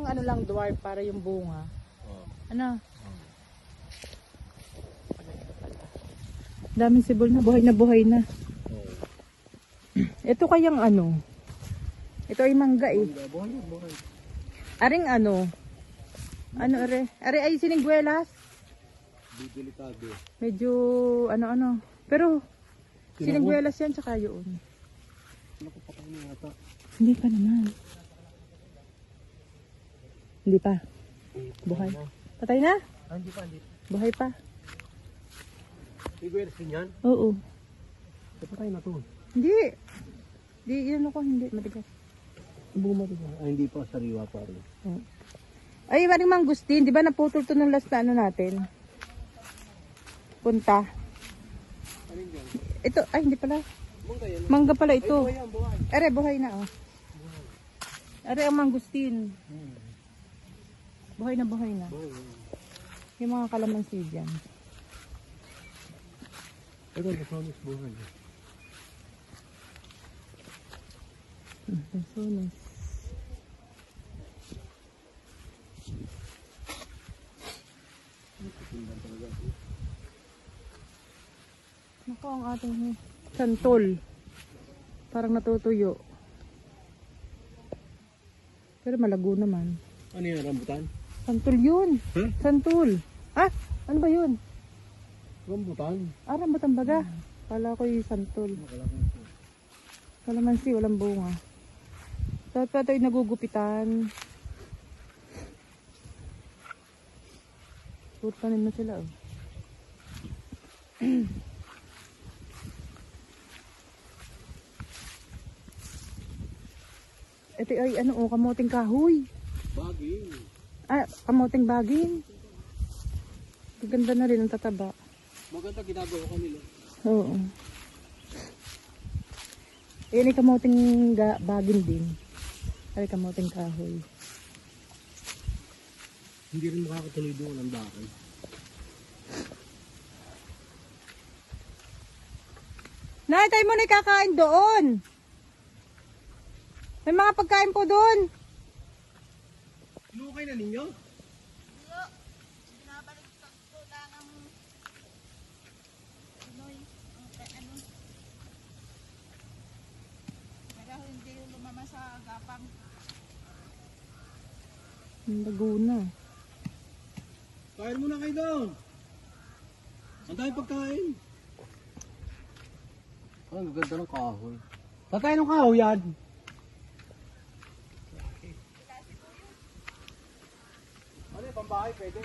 ano lang dwarf para yung bunga. Oh. Ano? Daming sibol na buhay na buhay na. Oh. Ito kayang ano? Ito ay mangga eh. Buhay, buhay. Aring ano? Ano are? Are ay siniguelas? Delikado. Medyo ano-ano. Pero siniguelas yan tsaka yun. Ano ko patay na yata? Hindi pa naman. Hindi pa. Buhay. Patay na? Ah, hindi pa, hindi. Buhay pa. Siguelas din yan? Oo. Patay na to. Hindi. Di yun ako hindi matigas. Bumati na. Ah, hindi pa, sariwa pa rin. Oo. Ay, maring mangustin, di ba naputol to nung last na ano natin? Punta. Alin dyan? Ito, ay hindi pala. Mangga yan. Mangga pala Ay, ito. buhay yan, buhay. Are, buhay na oh. Are ang mangustin. Buhay na buhay na. Buhay yan. Yung mga kalamansi dyan. Ito, nasonis buhay. Lansones. Nako ang ating santol. Parang natutuyo. Pero malago naman. Ano yan, rambutan? Santol yun. Huh? Santol. Ah, ano ba yun? Rambutan? Ah, rambutan baga. Kala ko yung santol. Kalamansi, walang bunga. Dapat pa ito yung nagugupitan. Putanin na sila oh. Ito ay ano oh, kamuting kahoy. Baging. Ah, kamuting baging. Ganda na rin ang tataba. Maganda ginagawa ko nila. Oo. Ayan ay kamuting baging din. Ay kamuting kahoy. Hindi rin makakatuloy doon ang bakal. Nay, tayo mo na kakain doon. May mga pagkain po doon. Lukay na ninyo? Laguna. Kain muna kayo doon. Ang dahil pagkain. Ang ganda ng kahoy. Tatay ng kahoy yan. Ano yung pambahay pwede?